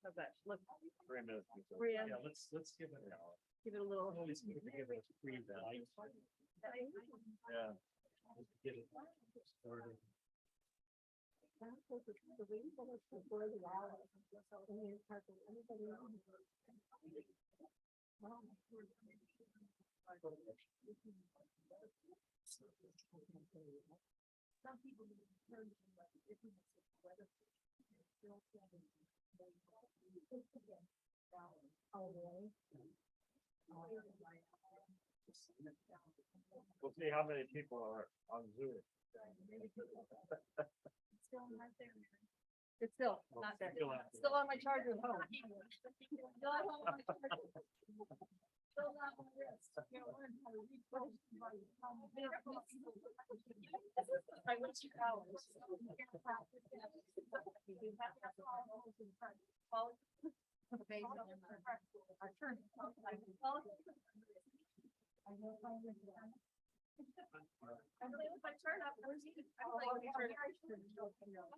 How's that? Look, 3 minutes. Bria. Yeah, let's give it an hour. give it a little. Always good to give it a free value. Yeah. Just to get it started. Some people turn to like different weather. Oh, really? We'll see how many people are on Zoom. It's still not there. Still on my charger at home. Still at home on my charger. Still not on my wrist. You know, learn how to read books by the time you get up. I went 2 hours. I turned. I believe if I turn up, where's he? I'm like, turn up.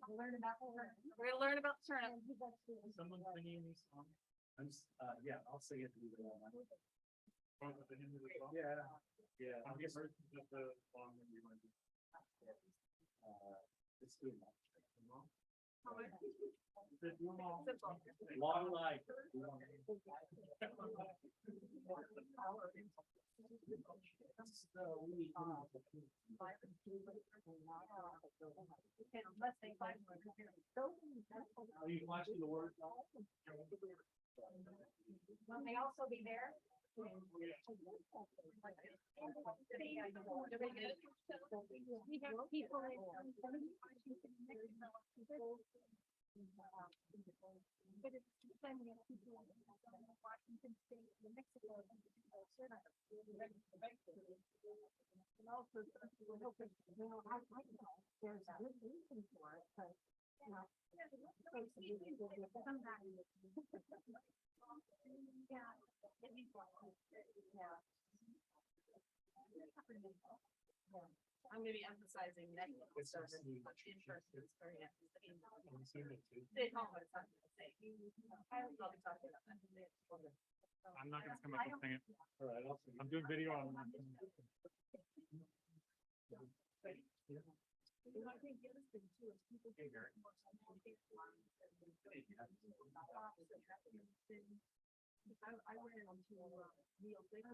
We're gonna learn about turn up. Someone singing this song? Yeah, I'll sing it to you. Yeah, yeah. I guess the song that you want to do. It's good. Long life. Are you watching the word? Will they also be there? We have people in but it's the same we have people in Washington State, New Mexico, and also we're hoping, you know, I know there's a good reason for it, but you know, I'm going to be emphasizing that service, but the insurance is very necessary. Stay home, but it's not going to say. I'll be talking about that. I'm not gonna come up and sing it. All right, I'm doing video on. I think the other thing too is people get more I ran onto Neil Baker.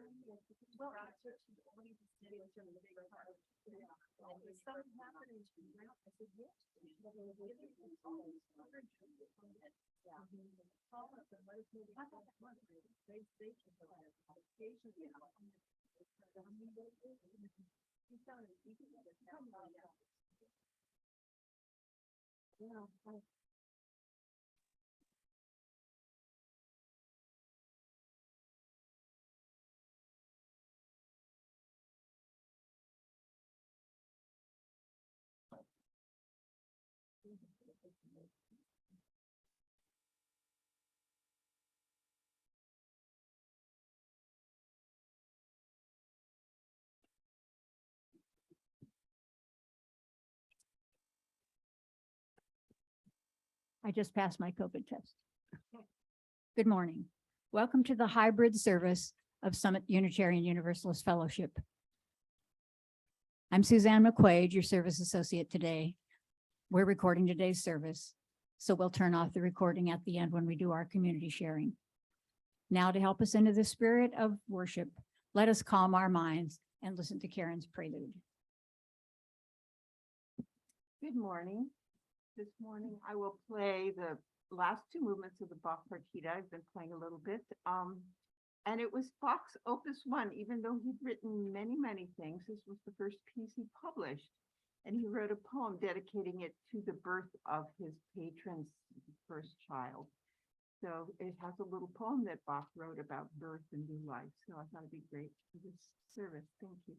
Well, I searched the audience and the bigger part. And there's something happening to me now. I said, yes. I just passed my COVID test. Good morning. Welcome to the hybrid service of Summit Unitarian Universalist Fellowship. I'm Suzanne McQuaid, your service associate today. We're recording today's service, so we'll turn off the recording at the end when we do our community sharing. Now, to help us into the spirit of worship, let us calm our minds and listen to Karen's prelude. Good morning. This morning I will play the last 2 movements of the Bach Partita. I've been playing a little bit. And it was Bach's Opus 1, even though he'd written many, many things. This was the first piece he published. And he wrote a poem dedicating it to the birth of his patron's first child. So it has a little poem that Bach wrote about birth and new life. So I thought it'd be great for this service. Thank you.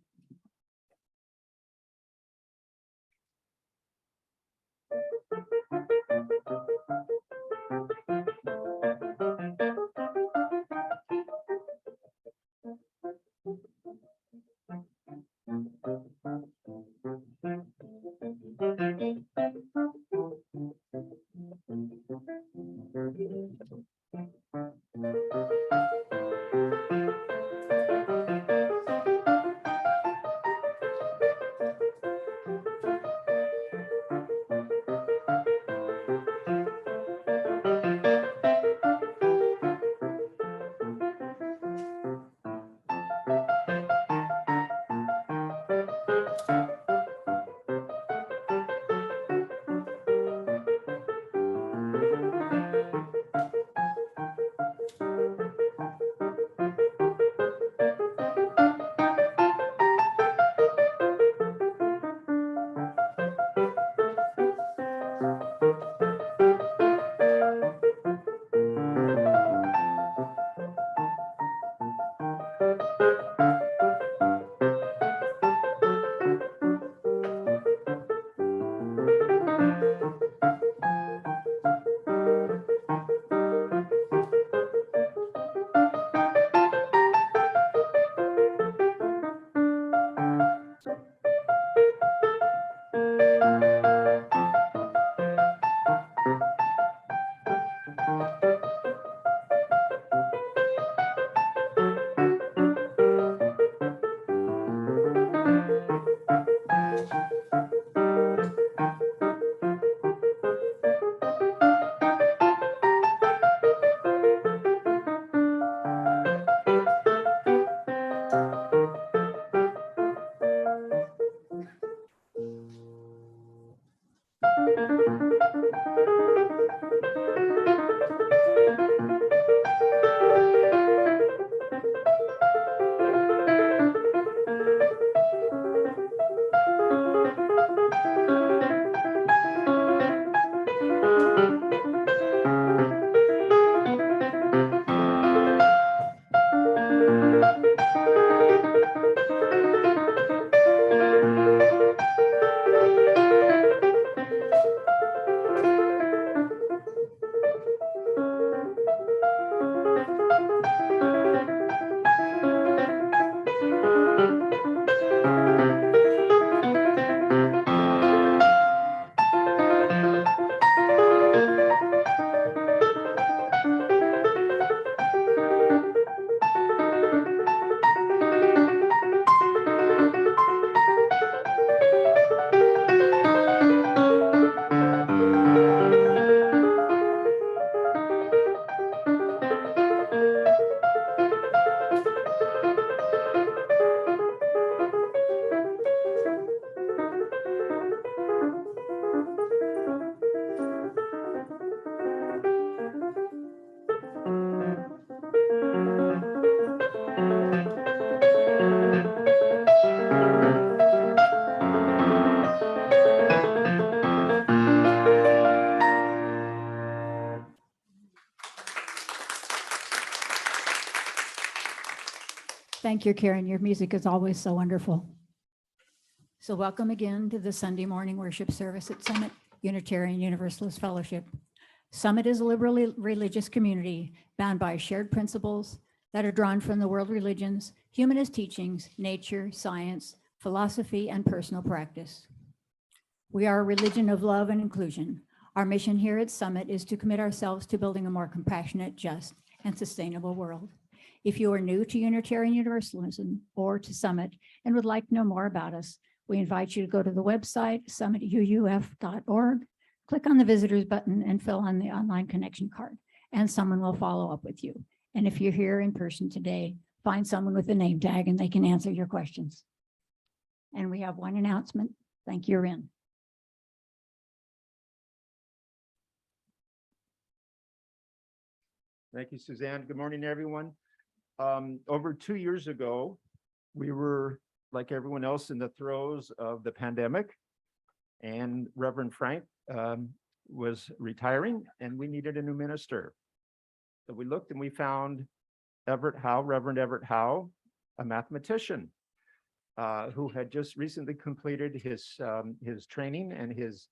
Thank you, Karen. Your music is always so wonderful. So welcome again to the Sunday morning worship service at Summit Unitarian Universalist Fellowship. Summit is a liberally religious community bound by shared principles that are drawn from the world religions, humanist teachings, nature, science, philosophy, and personal practice. We are a religion of love and inclusion. Our mission here at Summit is to commit ourselves to building a more compassionate, just, and sustainable world. If you are new to Unitarian Universalism or to Summit and would like to know more about us, we invite you to go to the website, summituuf.org, click on the visitors button and fill in the online connection card, and someone will follow up with you. And if you're here in person today, find someone with a name tag and they can answer your questions. And we have one announcement. Thank you, Rin. Thank you, Suzanne. Good morning, everyone. Over 2 years ago, we were, like everyone else, in the throes of the pandemic, and Reverend Frank was retiring, and we needed a new minister. So we looked and we found Reverend Everett Howe, a mathematician who had just recently completed his training and his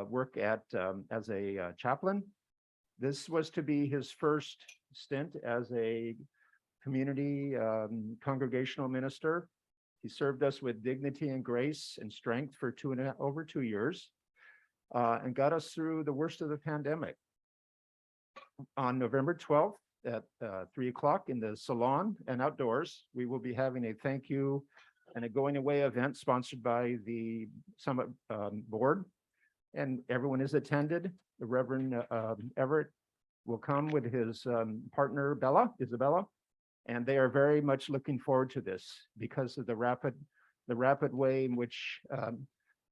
work as a chaplain. This was to be his first stint as a community congregational minister. He served us with dignity and grace and strength for over 2 years and got us through the worst of the pandemic. On November 12th at 3 o'clock in the salon and outdoors, we will be having a thank you and a going away event sponsored by the Summit board. And everyone is attended. The Reverend Everett will come with his partner, Isabella, and they are very much looking forward to this because of the rapid way in which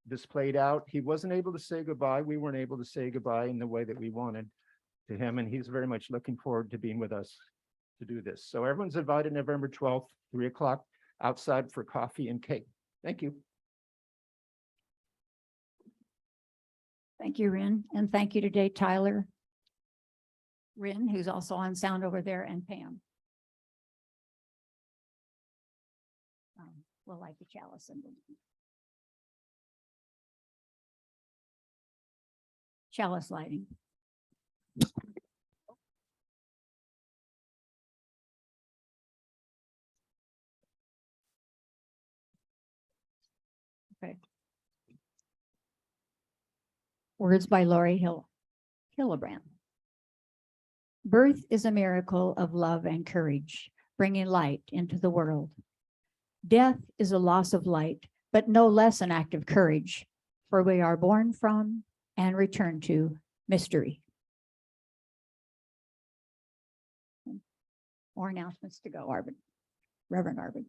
this played out. He wasn't able to say goodbye. We weren't able to say goodbye in the way that we wanted to him, and he's very much looking forward to being with us to do this. So everyone's invited November 12th, 3 o'clock outside for coffee and cake. Thank you. Thank you, Rin. And thank you today, Tyler, Rin, who's also on sound over there, and Pam. We'll light the chalice and chalice lighting. Okay. Words by Laurie Hillebrand. Birth is a miracle of love and courage, bringing light into the world. Death is a loss of light, but no less an act of courage, for we are born from and return to mystery. More announcements to go, Arvid, Reverend Arvid.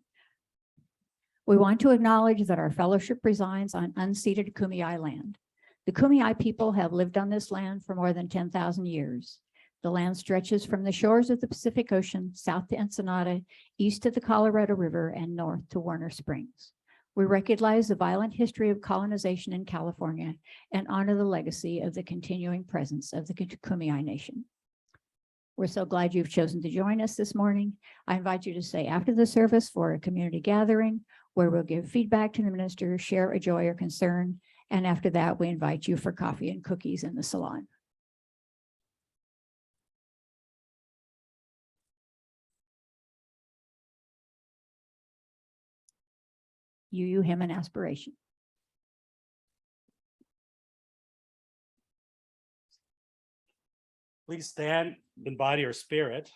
We want to acknowledge that our fellowship resides on unceded Kumeyaay land. The Kumeyaay people have lived on this land for more than 10,000 years. The land stretches from the shores of the Pacific Ocean, south to Ensenada, east to the Colorado River, and north to Warner Springs. We recognize the violent history of colonization in California and honor the legacy of the continuing presence of the Kumeyaay Nation. We're so glad you've chosen to join us this morning. I invite you to stay after the service for a community gathering where we'll give feedback to the minister, share a joy or concern, and after that, we invite you for coffee and cookies in the salon. You, him, and aspiration. Please stand in body or spirit.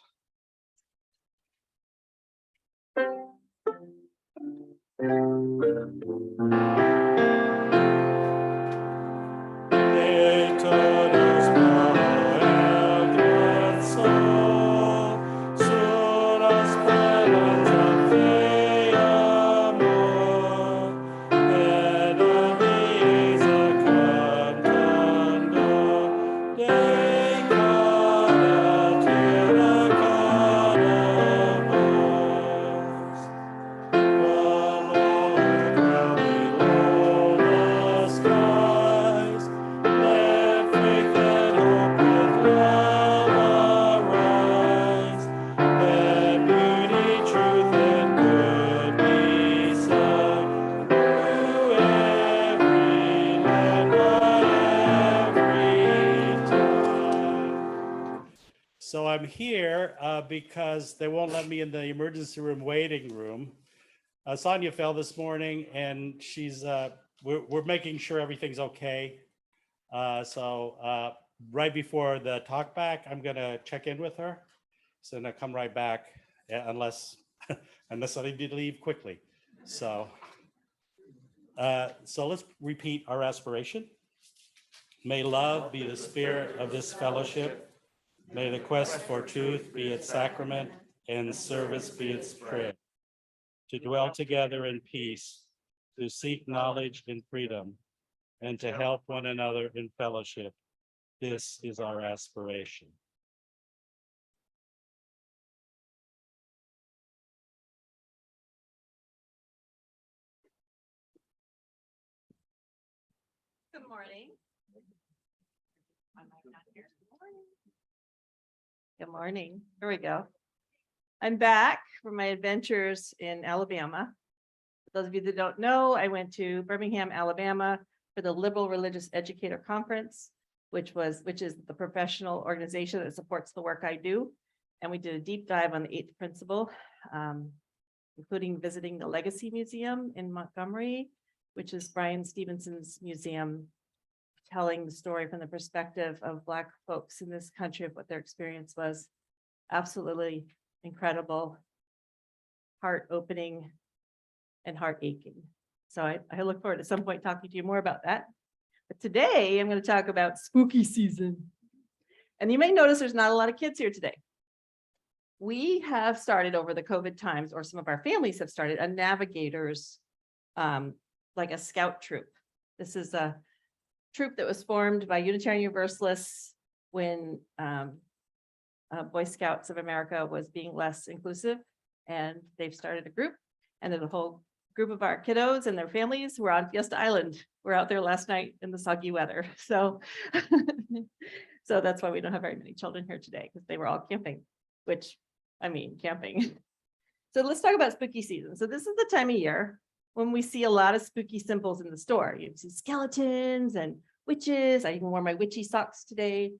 So I'm here because they won't let me in the emergency room waiting room. Sonia fell this morning and she's, we're making sure everything's okay. So right before the talk back, I'm gonna check in with her. So then I come right back unless I need to leave quickly. So let's repeat our aspiration. May love be the spirit of this fellowship. May the quest for truth be its sacrament and service be its prayer. To dwell together in peace, to seek knowledge in freedom, and to help one another in fellowship. This is our aspiration. Good morning. Good morning. Here we go. I'm back from my adventures in Alabama. For those of you that don't know, I went to Birmingham, Alabama for the Liberal Religious Educator Conference, which is the professional organization that supports the work I do. And we did a deep dive on the 8th principle, including visiting the Legacy Museum in Montgomery, which is Brian Stevenson's museum, telling the story from the perspective of Black folks in this country of what their experience was. Absolutely incredible, heart-opening, and heart-aching. So I look forward to some point talking to you more about that. But today I'm going to talk about spooky season. And you may notice there's not a lot of kids here today. We have started over the COVID times, or some of our families have started, a navigators, like a scout troop. This is a troop that was formed by Unitarian Universalists when Boy Scouts of America was being less inclusive, and they've started a group, and there's a whole group of our kiddos and their families who are on Fiesta Island. We're out there last night in the soggy weather. So, so that's why we don't have very many children here today, because they were all camping, which, I mean, camping. So let's talk about spooky season. So this is the time of year when we see a lot of spooky symbols in the store. You see skeletons and witches. I even wore my witchy socks today.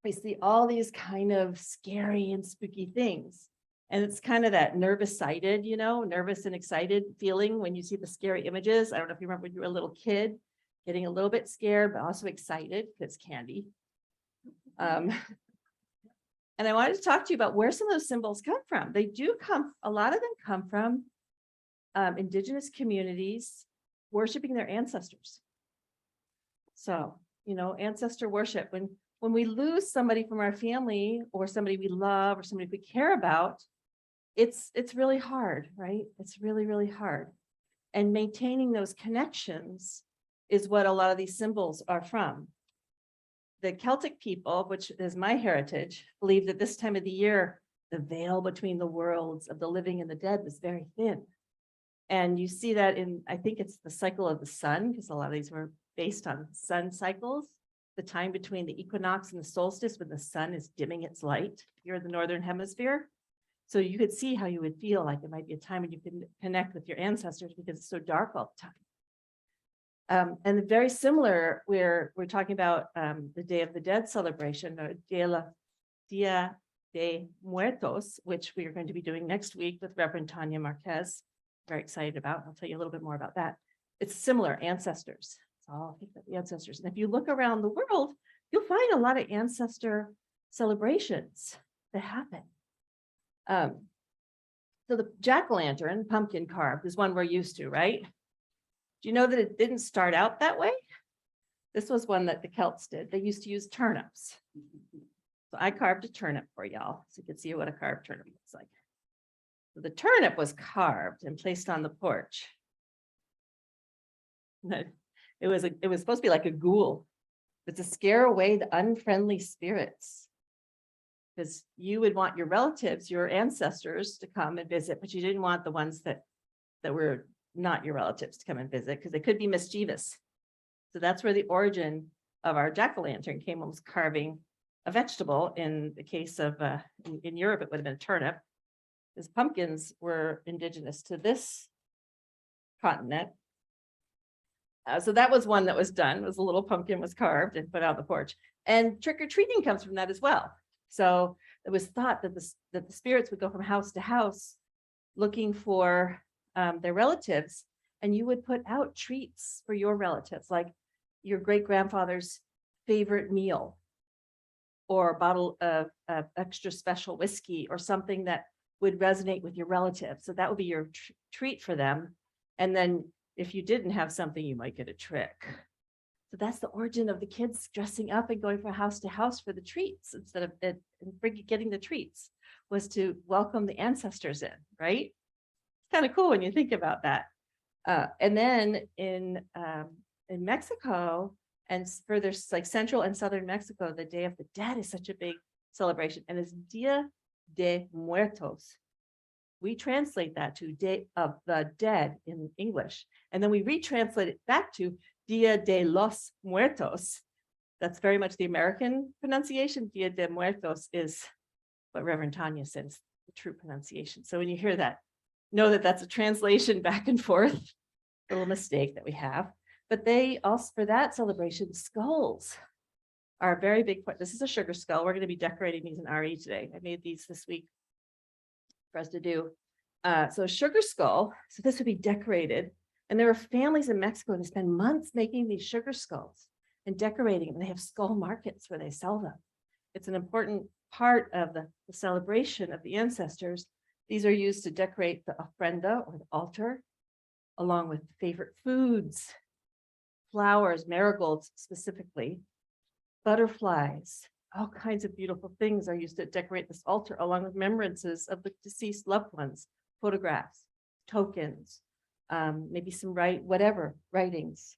We see all these kind of scary and spooky things. And it's kind of that nervous-sided, nervous and excited feeling when you see the scary images. I don't know if you remember when you were a little kid, getting a little bit scared, but also excited because candy. And I wanted to talk to you about where some of those symbols come from. They do come, a lot of them come from indigenous communities worshiping their ancestors. So, ancestor worship. When we lose somebody from our family or somebody we love or somebody we care about, it's really hard, right? It's really, really hard. And maintaining those connections is what a lot of these symbols are from. The Celtic people, which is my heritage, believe that this time of the year, the veil between the worlds of the living and the dead was very thin. And you see that in, I think it's the cycle of the sun, because a lot of these were based on sun cycles, the time between the equinox and the solstice when the sun is dimming its light here in the Northern Hemisphere. So you could see how you would feel like it might be a time when you can connect with your ancestors because it's so dark all the time. And very similar, we're talking about the Day of the Dead celebration, or Dia de Muertos, which we are going to be doing next week with Reverend Tanya Marquez. Very excited about. I'll tell you a little bit more about that. It's similar, ancestors. It's all think about the ancestors. And if you look around the world, you'll find a lot of ancestor celebrations that happen. So the jack-o'-lantern, pumpkin carved, is one we're used to, right? Do you know that it didn't start out that way? This was one that the Celts did. They used to use turnips. So I carved a turnip for y'all, so you can see what a carved turnip looks like. So the turnip was carved and placed on the porch. It was supposed to be like a ghoul, but to scare away the unfriendly spirits. Because you would want your relatives, your ancestors, to come and visit, but you didn't want the ones that were not your relatives to come and visit because they could be mischievous. So that's where the origin of our jack-o'-lantern came, was carving a vegetable. In the case of in Europe, it would have been a turnip, because pumpkins were indigenous to this continent. So that was one that was done. It was a little pumpkin was carved and put out on the porch. And trick-or-treating comes from that as well. So it was thought that the spirits would go from house to house looking for their relatives, and you would put out treats for your relatives, like your great-grandfather's favorite meal, or a bottle of extra special whiskey, or something that would resonate with your relative. So that would be your treat for them. And then if you didn't have something, you might get a trick. So that's the origin of the kids dressing up and going from house to house for the treats instead of getting the treats, was to welcome the ancestors in, right? It's kind of cool when you think about that. And then in Mexico and further, like central and southern Mexico, the Day of the Dead is such a big celebration, and it's Dia de Muertos. We translate that to Day of the Dead in English, and then we retranslate it back to Dia de los Muertos. That's very much the American pronunciation. Dia de Muertos is what Reverend Tanya said is the true pronunciation. So when you hear that, know that that's a translation back and forth, a little mistake that we have. But they also, for that celebration, skulls are a very big part. This is a sugar skull. We're going to be decorating these in RE today. I made these this week for us to do. So a sugar skull, so this would be decorated. And there are families in Mexico that spend months making these sugar skulls and decorating them. And they have skull markets where they sell them. It's an important part of the celebration of the ancestors. These are used to decorate the ofrenda, or the altar, along with favorite foods, flowers, marigolds specifically, butterflies, all kinds of beautiful things are used to decorate this altar, along with remembrances of the deceased loved ones, photographs, tokens, maybe some writings.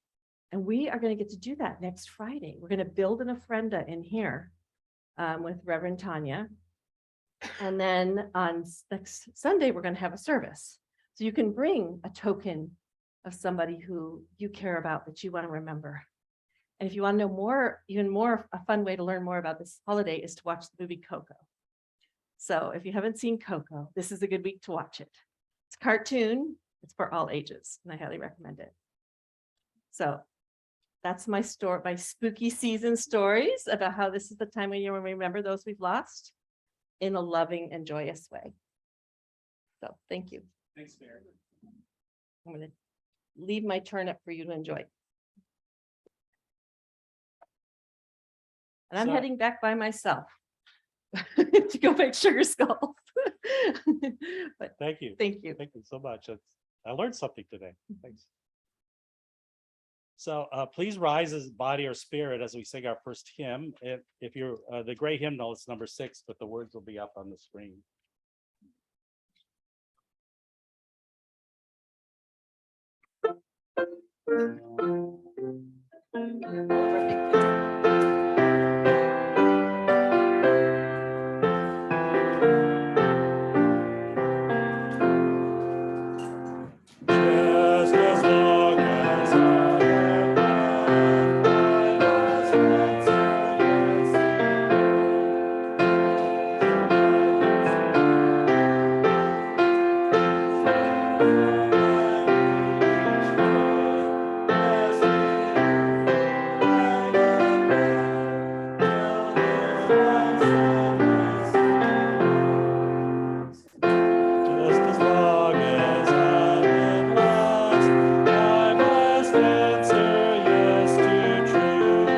And we are going to get to do that next Friday. We're going to build an ofrenda in here with Reverend Tanya. And then on next Sunday, we're going to have a service. So you can bring a token of somebody who you care about, that you want to remember. And if you want to know more, even more, a fun way to learn more about this holiday is to watch the movie Coco. So if you haven't seen Coco, this is a good week to watch it. It's a cartoon It's for all ages, and I highly recommend it. So that's my story, my spooky season stories about how this is the time of year when we remember those we've lost in a loving and joyous way. So thank you. Thanks, Mary. I'm going to leave my turnip for you to enjoy. And I'm So- heading back by myself to go make sugar skulls. But Thank you. thank you. Thank you so much. I learned something today. Thanks. So please rise as body or spirit as we sing our first hymn. If you're the gray hymnal, it's number 6, but the words will be up on the screen. Just as long as I am alive, I must answer Just as long as I live last, I must answer yes to truth.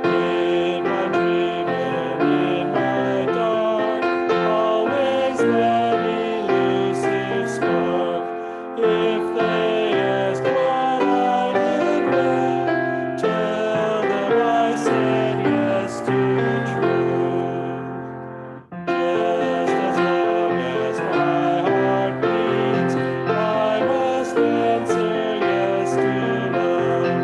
In my dream and in my dark, always that elusive spark. If they ask what I did when, tell them I said yes to truth. Just as long as my heart beats, I must answer yes to love.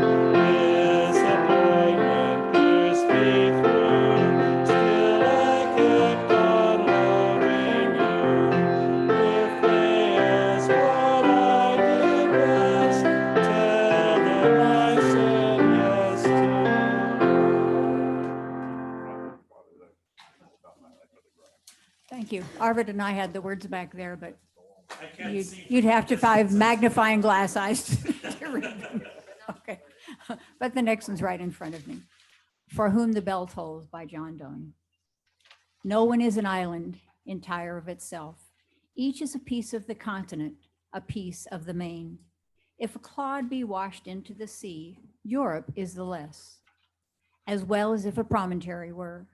Disappointment pierced me through, still I kept on loving you. If they ask what I did best, tell them I said yes Thank you. Arvid and I had the words back there, but I can't you'd, see you'd from have to distance. find magnifying glass eyes to read them. Okay, but the next one's right in front of me. For Whom the Bell Tolls by John Donne. No one is an island entire of itself. Each is a piece of the continent, a piece of the main. If a clod be washed into the sea, Europe is the less, as well as if a promontory were.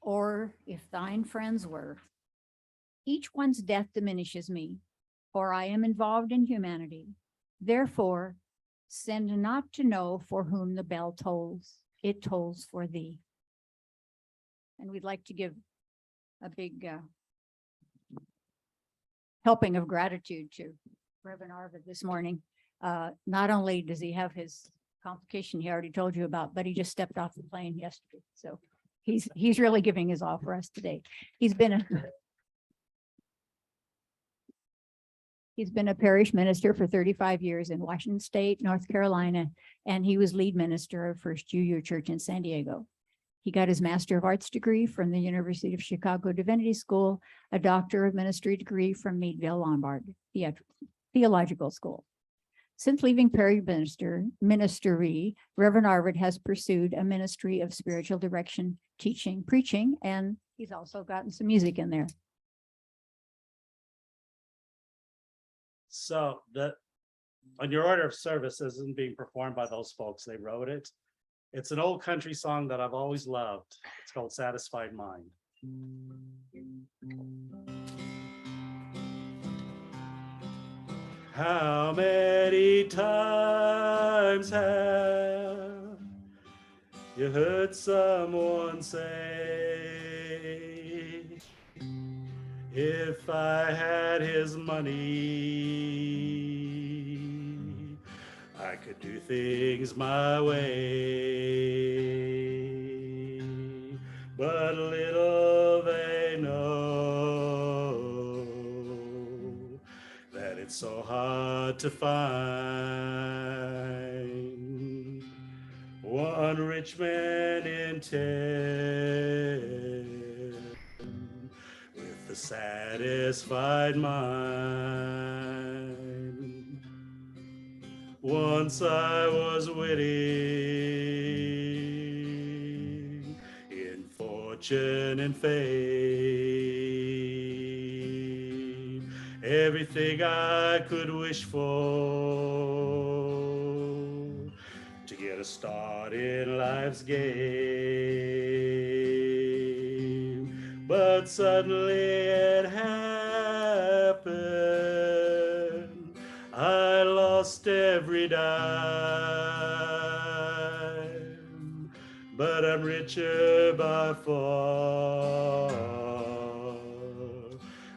Or if thine friends were. Each one's death diminishes me, for I am involved in humanity. Therefore, send not to know for whom the bell tolls, it tolls for thee. And we'd like to give a big helping of gratitude to Reverend Arvid this morning. Not only does he have his complication he already told you about, but he just stepped off the plane yesterday. So he's really giving his all for us today. He's been a parish minister for 35 years in Washington State, North Carolina, and he was lead minister of First UU Church in San Diego. He got his Master of Arts degree from the University of Chicago Divinity School, a Doctor of Ministry degree from Meadville Lombard Theological School. Since leaving parish ministry, Reverend Arvid has pursued a ministry of spiritual direction, teaching, preaching, and he's also gotten some music in there. So on your order of service isn't being performed by those folks. They wrote it. It's an old country song that I've always loved. It's called Satisfied Mind. How many times have you heard someone say, if I had his money, I could do things my way. But little they know that it's so hard to find one rich man in 10 with the satisfied mind. Once I was winning in fortune and fame, everything I could wish for to get a start in life's game. But suddenly it happened. I lost every dime, but I'm richer by far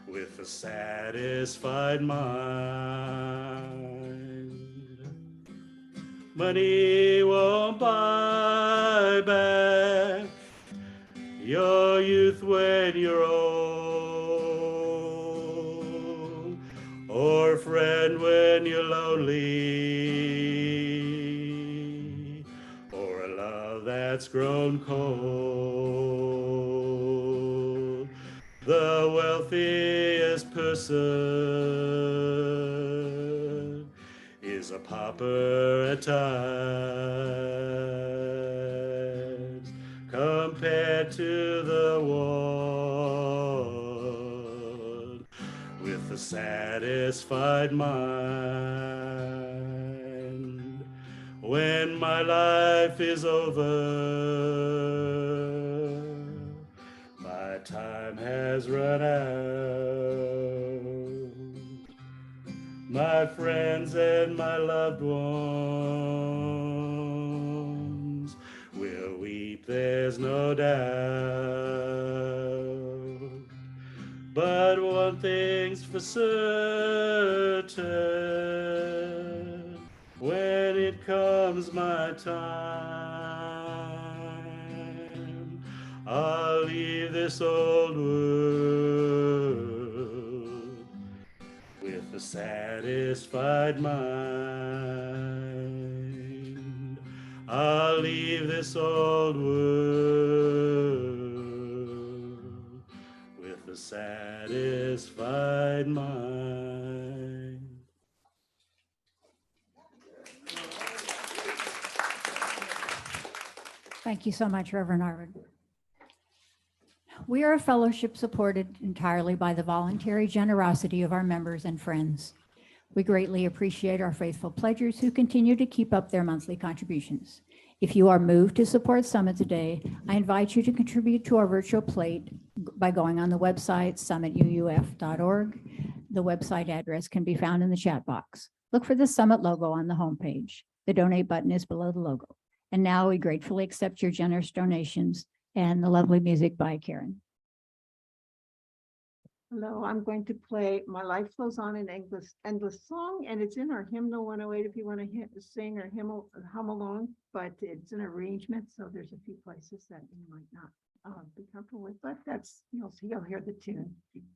with a satisfied mind. Money won't buy back your youth when you're old, or a friend when you're lonely, or a love that's grown cold. The wealthiest person is a pauper at times, compared to the one with a satisfied mind. When my life is over, my time has run out. My friends and my loved ones will weep, there's no doubt. But one thing's for certain, when it comes my time, I'll leave this old world with a satisfied mind. I'll leave this old world with a satisfied mind. Thank you so much, Reverend Arvid. We are a fellowship supported entirely by the voluntary generosity of our members and friends. We greatly appreciate our faithful pledgers who continue to keep up their monthly contributions. If you are moved to support Summit today, I invite you to contribute to our virtual plate by going on the website summituuf.org. The website address can be found in the chat box. Look for the Summit logo on the homepage. The donate button is below the logo. And now we gratefully accept your generous donations and the lovely music by Karen. Hello, I'm going to play My Life Flows On in Endless Song, and it's in our hymnal 108 if you want to sing or hum along, but it's an arrangement, so there's a few places that you might not be comfortable with, but that's, you'll hear the tune,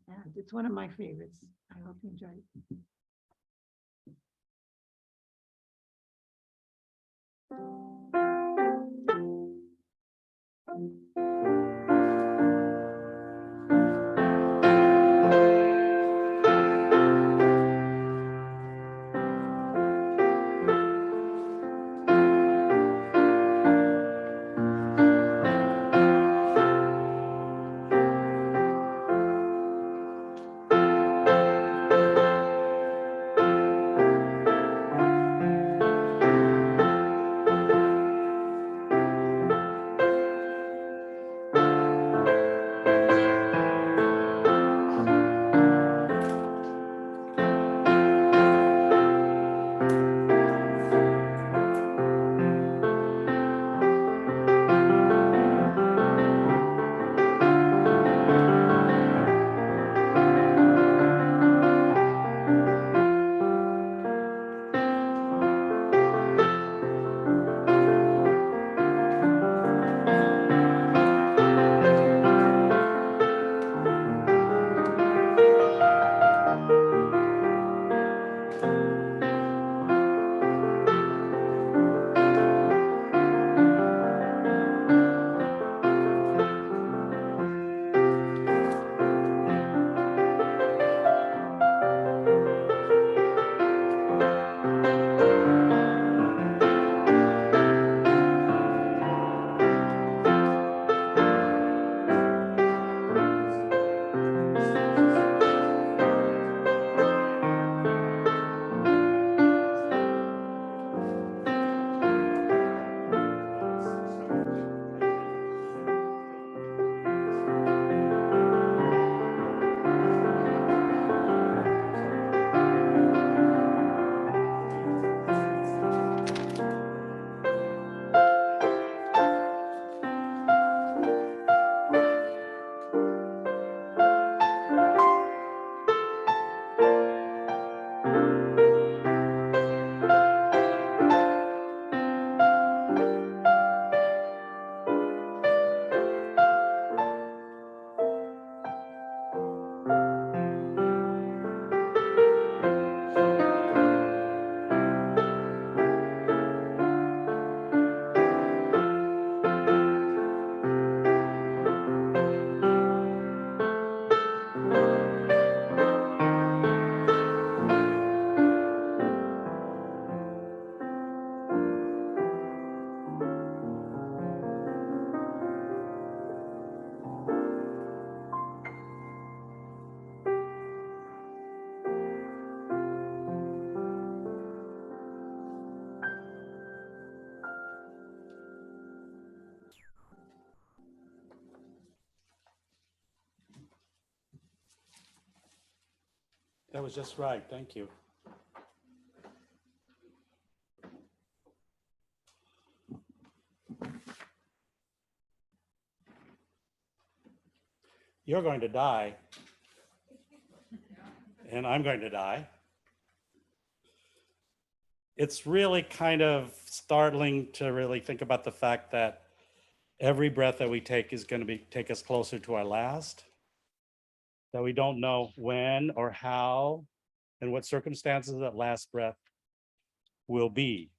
and it's one of my favorites. I hope you enjoy it. That was just right. Thank you. You're going to die. And I'm going to die. It's really kind of startling to really think about the fact that every breath that we take is going to take us closer to our last. That we don't know when or how and what circumstances that last breath will be.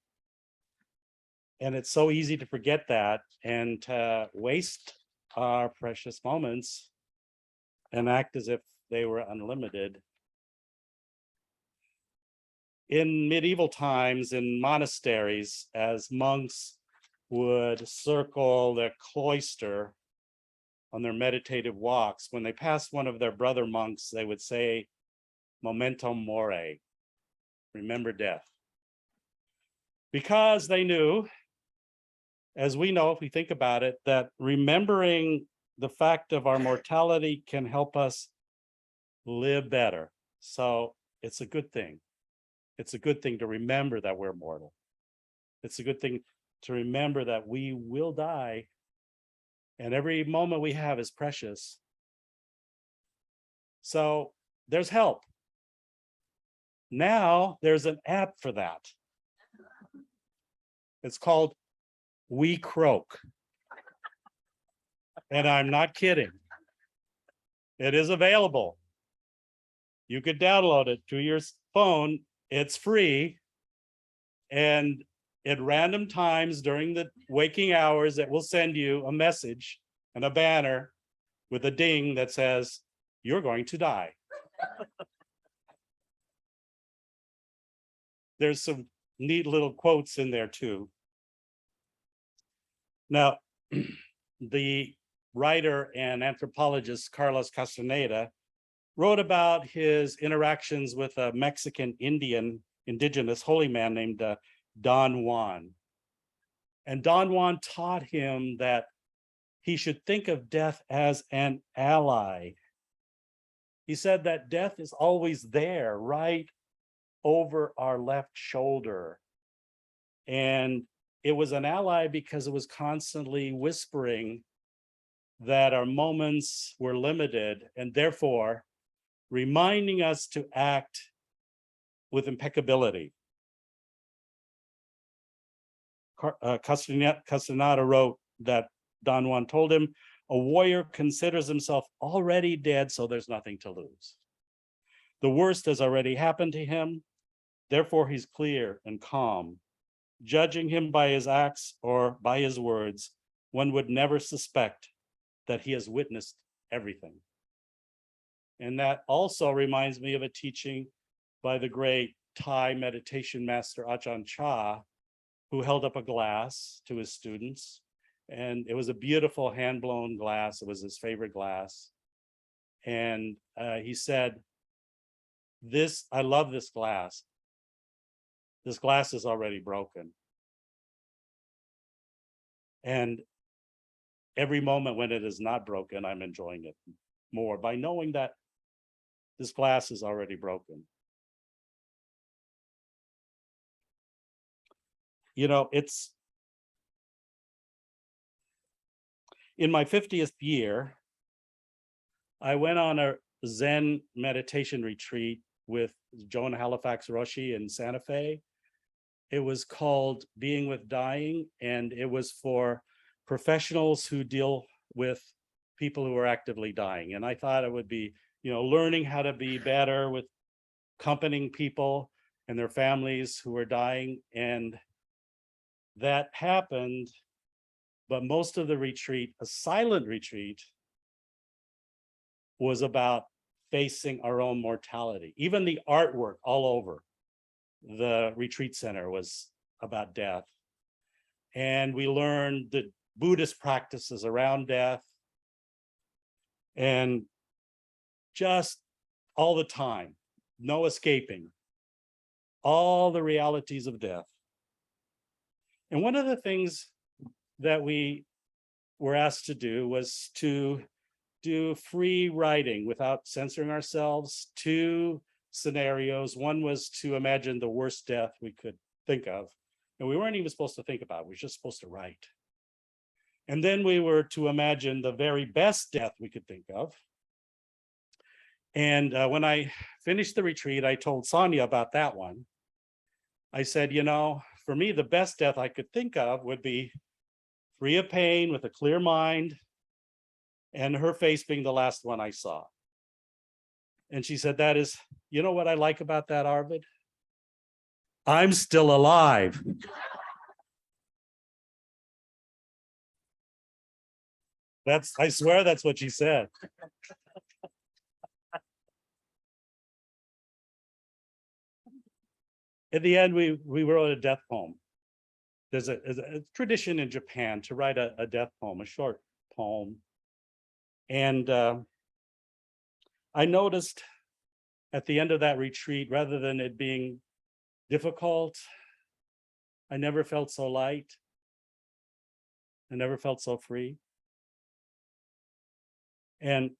And it's so easy to forget that and to waste our precious moments and act as if they were unlimited. In medieval times, in monasteries, as monks would circle their cloister on their meditative walks, when they passed one of their brother monks, they would say, "Memento mori," remember death. Because they knew, as we know, if we think about it, that remembering the fact of our mortality can help us live better. So it's a good thing. It's a good thing to remember that we're mortal. It's a good thing to remember that we will die, and every moment we have is precious. So there's help. Now there's an app for that. It's called We Croak. And I'm not kidding. It is available. You could download it to your phone. It's free. And at random times during the waking hours, it will send you a message and a banner with a ding that says, "You're going to die." There's some neat little quotes in there too. Now, the writer and anthropologist Carlos Castaneda wrote about his interactions with a Mexican indigenous holy man named Don Juan. And Don Juan taught him that he should think of death as an ally. He said that death is always there, right over our left shoulder. And it was an ally because it was constantly whispering that our moments were limited, and therefore reminding us to act with impeccability. Castaneda wrote that Don Juan told him, "A warrior considers himself already dead, so there's nothing to lose. The worst has already happened to him, therefore he's clear and calm. Judging him by his acts or by his words, one would never suspect that he has witnessed everything." And that also reminds me of a teaching by the great Thai meditation master Ajahn Chah, who held up a glass to his students. And it was a beautiful hand-blown glass. It was his favorite glass. And he said, I love this glass. This glass is already broken. And every moment when it is not broken, I'm enjoying it more by knowing that this glass is already broken. You know, it's in my 50th year, I went on a Zen meditation retreat with Joan Halifax Roshi in Santa Fe. It was called Being with Dying, and it was for professionals who deal with people who are actively dying. And I thought it would be, learning how to be better with accompanying people and their families who are dying. And that happened, but most of the retreat, a silent retreat, was about facing our own mortality. Even the artwork all over the retreat center was about death. And we learned the Buddhist practices around death, and just all the time, no escaping, all the realities of death. And one of the things that we were asked to do was to do free writing without censoring ourselves, to scenarios. One was to imagine the worst death we could think of. And we weren't even supposed to think about it. We were just supposed to write. And then we were to imagine the very best death we could think of. And when I finished the retreat, I told Sonia about that one. I said, you know, for me, the best death I could think of would be free of pain with a clear mind, and her face being the last one I saw. And she said, that is, you know what I like about that, Arvid? I'm still alive. I swear that's what she said. In the end, we wrote a death poem. There's a tradition in Japan to write a death poem, a short poem. And I noticed at the end of that retreat, rather than it being difficult, I never felt so light. I never felt so free. And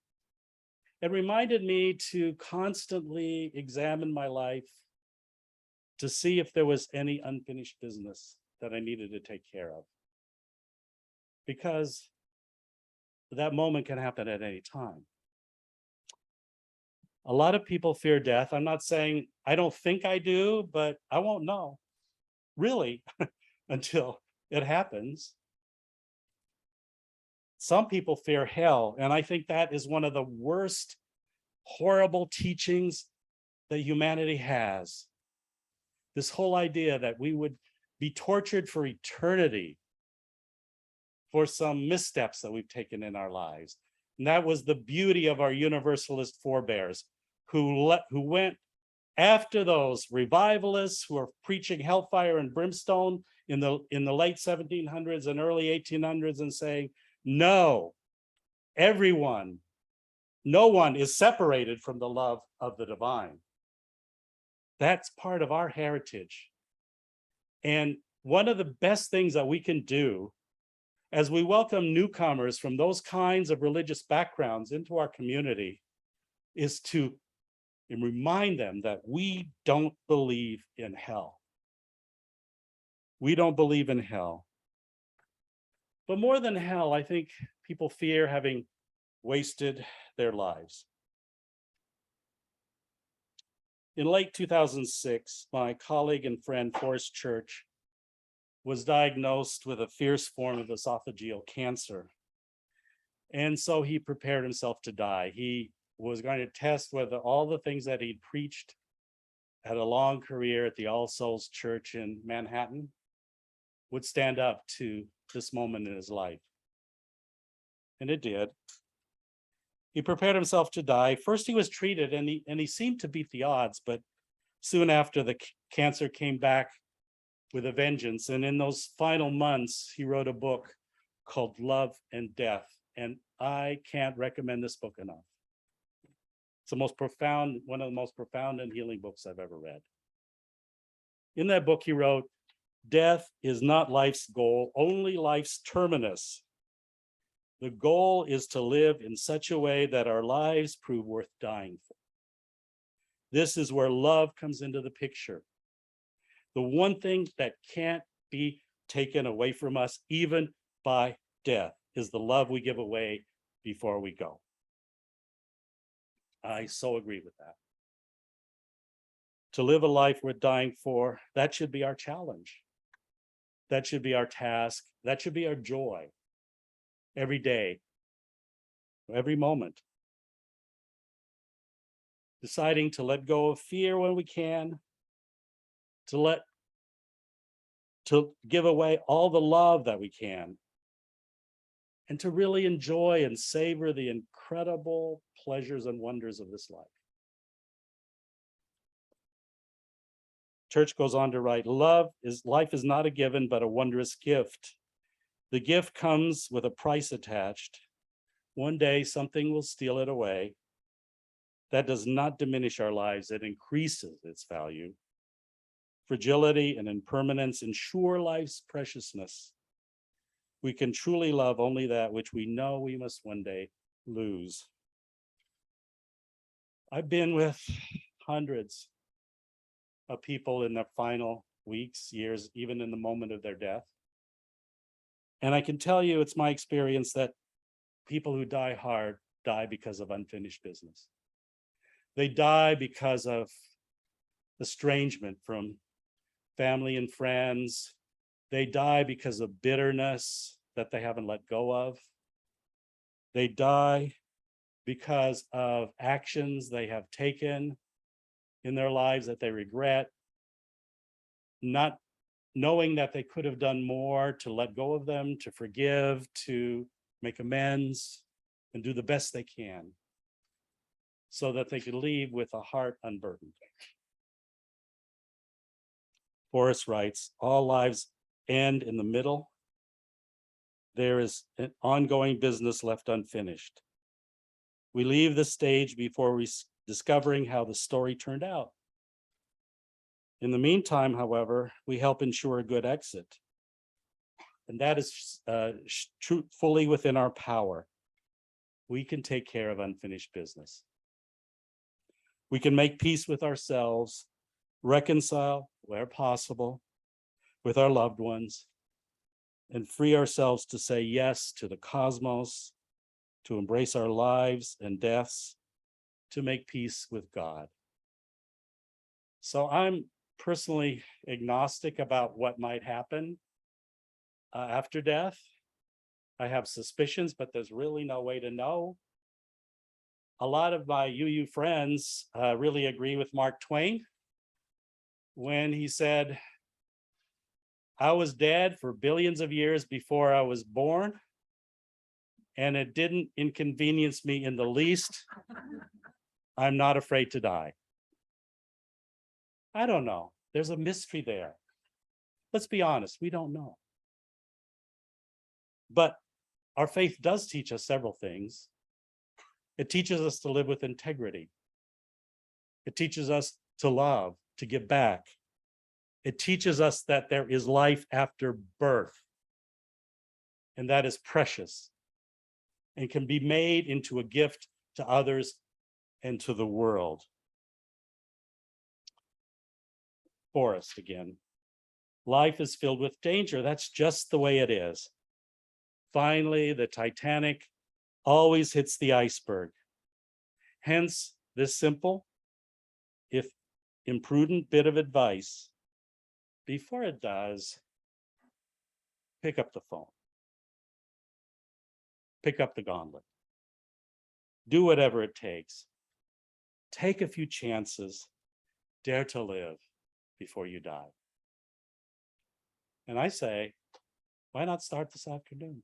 it reminded me to constantly examine my life to see if there was any unfinished business that I needed to take care of. Because that moment can happen at any time. A lot of people fear death. I'm not saying I don't think I do, but I won't know, really, until it happens. Some people fear hell, and I think that is one of the worst, horrible teachings that humanity has. This whole idea that we would be tortured for eternity for some missteps that we've taken in our lives. And that was the beauty of our universalist forebears who went after those revivalists who are preaching hellfire and brimstone in the late 1700s and early 1800s and saying, no, no one is separated from the love of the divine. That's part of our heritage. And one of the best things that we can do as we welcome newcomers from those kinds of religious backgrounds into our community is to remind them that we don't believe in hell. We don't believe in hell. But more than hell, I think people fear having wasted their lives. In late 2006, my colleague and friend Forrest Church was diagnosed with a fierce form of esophageal cancer. And so he prepared himself to die. He was going to test whether all the things that he'd preached at a long career at the All Souls Church in Manhattan would stand up to this moment in his life. And it did. He prepared himself to die. First, he was treated and he seemed to beat the odds, but soon after, the cancer came back with a vengeance. And in those final months, he wrote a book called Love and Death. And I can't recommend this book enough. It's the most profound, one of the most profound and healing books I've ever read. In that book, he wrote, death is not life's goal, only life's terminus. The goal is to live in such a way that our lives prove worth dying for. This is where love comes into the picture. The one thing that can't be taken away from us, even by death, is the love we give away before we go. I so agree with that. To live a life worth dying for, that should be our challenge. That should be our task. That should be our joy. Every day, every moment. Deciding to let go of fear when we can, to give away all the love that we can, and to really enjoy and savor the incredible pleasures and wonders of this life. Church goes on to write, life is not a given, but a wondrous gift. The gift comes with a price attached. One day something will steal it away. That does not diminish our lives, it increases its value. Fragility and impermanence ensure life's preciousness. We can truly love only that which we know we must one day lose. I've been with hundreds of people in their final weeks, years, even in the moment of their death. And I can tell you, it's my experience that people who die hard die because of unfinished business. They die because of estrangement from family and friends. They die because of bitterness that they haven't let go of. They die because of actions they have taken in their lives that they regret, not knowing that they could have done more to let go of them, to forgive, to make amends, and do the best they can so that they could leave with a heart unburdened. Forrest writes, all lives end in the middle. There is an ongoing business left unfinished. We leave the stage before discovering how the story turned out. In the meantime, however, we help ensure a good exit. And that is fully within our power. We can take care of unfinished business. We can make peace with ourselves, reconcile where possible with our loved ones, and free ourselves to say yes to the cosmos, to embrace our lives and deaths, to make peace with God. So I'm personally agnostic about what might happen after death. I have suspicions, but there's really no way to know. A lot of my UU friends really agree with Mark Twain when he said, I was dead for billions of years before I was born, and it didn't inconvenience me in the least. I'm not afraid to die. I don't know. There's a mystery there. Let's be honest, we don't know. But our faith does teach us several things. It teaches us to live with integrity. It teaches us to love, to give back. It teaches us that there is life after birth, and that is precious and can be made into a gift to others and to the world. Forrest again. Life is filled with danger. That's just the way it is. Finally, the Titanic always hits the iceberg. Hence, this simple, if imprudent bit of advice. Before it does, pick up the phone. Pick up the gauntlet. Do whatever it takes. Take a few chances. Dare to live before you die. And I say, why not start this afternoon?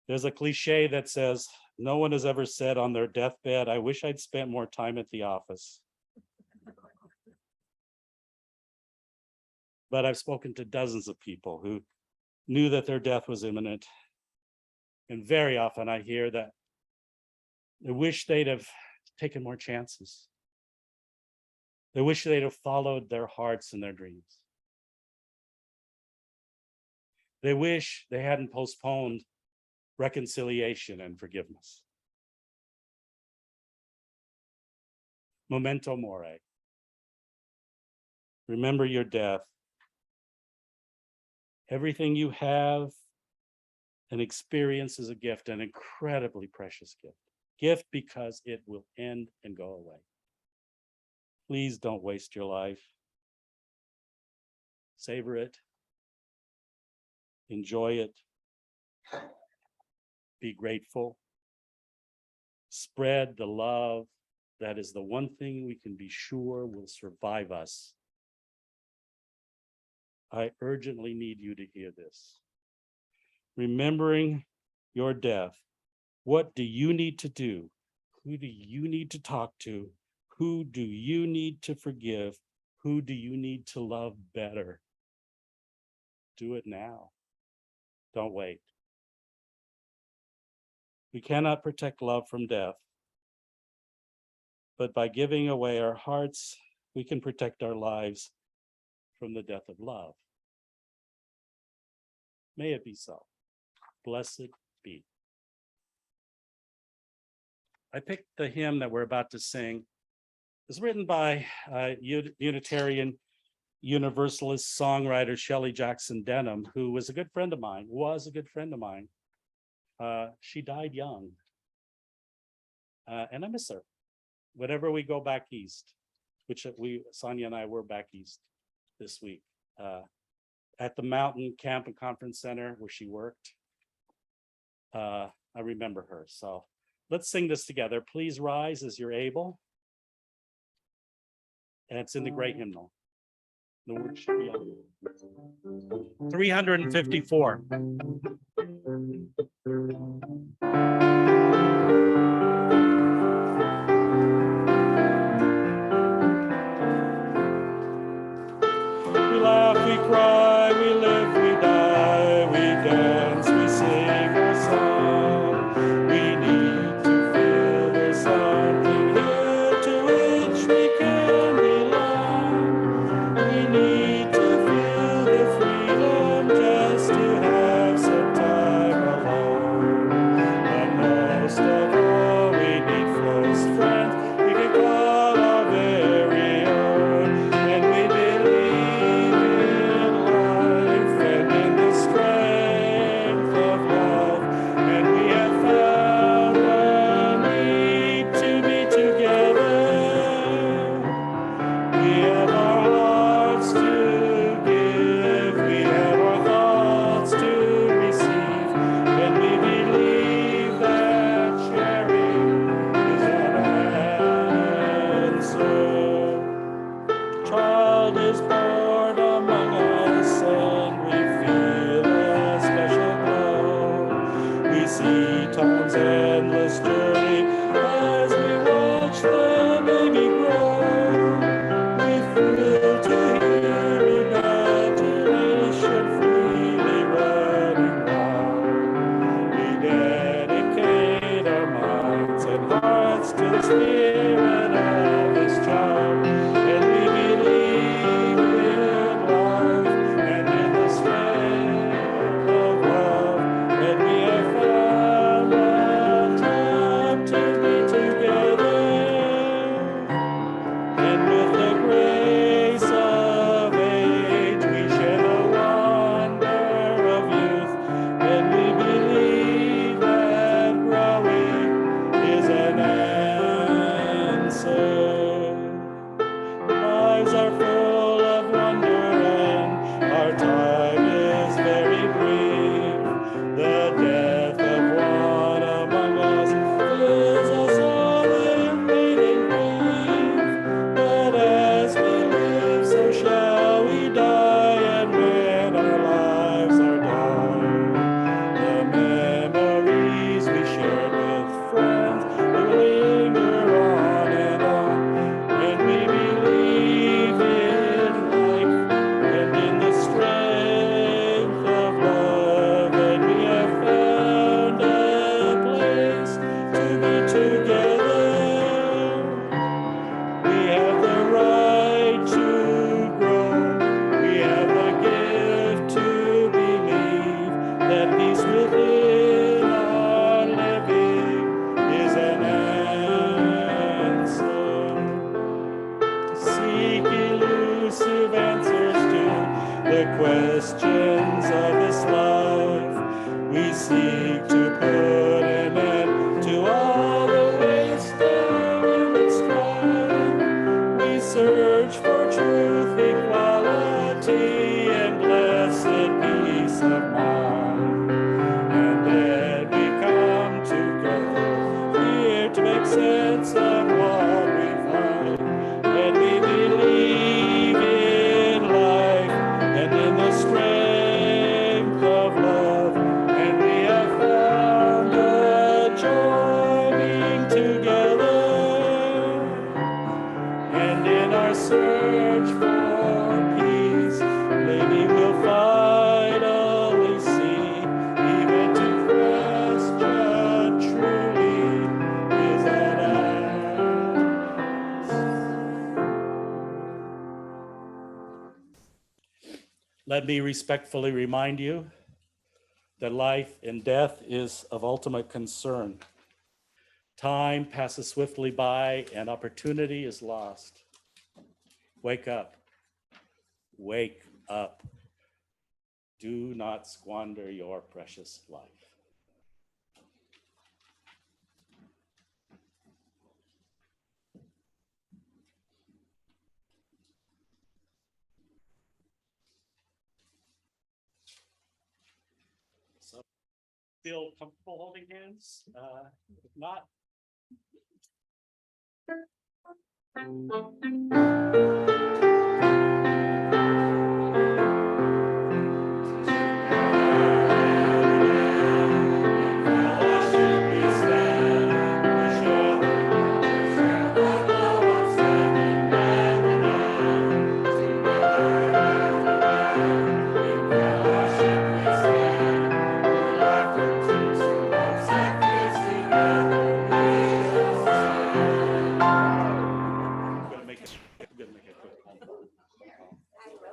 There's a cliche that says, no one has ever said on their deathbed, I wish I'd spent more time at the office. But I've spoken to dozens of people who knew that their death was imminent. And very often I hear that they wish they'd have taken more chances. They wish they'd have followed their hearts and their dreams. They wish they hadn't postponed reconciliation and forgiveness. Memento mori. Remember your death. Everything you have and experience is a gift, an incredibly precious gift. Gift because it will end and go away. Please don't waste your life. Savor it. Enjoy it. Be grateful. Spread the love. That is the one thing we can be sure will survive us. I urgently need you to hear this. Remembering your death, what do you need to do? Who do you need to talk to? Who do you need to forgive? Who do you need to love better? Do it now. Don't wait. We cannot protect love from death, but by giving away our hearts, we can protect our lives from the death of love. May it be so. Blessed be. I picked the hymn that we're about to sing. It was written by Unitarian Universalist songwriter Shelley Jackson Denham, who was a good friend of mine, She died young. And I miss her. Whenever we go back east, which Sonia and I were back east this week, at the Mountain Camp and Conference Center where she worked. I remember her. So let's sing this together. Please rise as you're able. And it's in the great hymnal. The word should be on 354. We laugh, we cry, we live, we die, we dance, we sing our song. We need to feel there's something here to which we can belong. We need to feel the freedom just to have some time alone. But most of all, we need close friends we can call our very own. And we believe in life and in the strength of love. And we have found a need to be together. We have our hearts to give, we have our thoughts to receive, and we believe that sharing is an answer. Child is born among us, and we feel a special glow. We see time's endless journey as we watch the baby grow. We feel to hear imagination freely running wild. We dedicate our minds and hearts to the spirit of this child. And we believe in life and in the strength of love. And we have found a time to be together. And with the grace of age, we share the wonder of youth. And we believe that growing is an answer. Lives are full of wonder and our time is very brief. The death of one among us fills us all with pain and grief. But as we live, so shall we die, and when our lives are done, the memories we shared with friends will linger on and on. And we believe in life and in the strength of love, and we have found a place to be together. We have the right to grow. We have the gift to believe that peace within our living is an answer. Seek elusive answers to the questions of this life. We seek to put an end to all the waste of human strife. We search for truth, equality, and blessed peace of mind. And then we come together here to make sense of what we find. And we believe in life and in the strength of love. And we have found a joy being together. And in our search for peace, maybe we'll finally see, even to question truly is an answer. Let me respectfully remind you that life and death is of ultimate concern. Time passes swiftly by and opportunity is lost. Wake up. Wake up. Do not squander your precious life. So, feel comfortable holding hands? If not,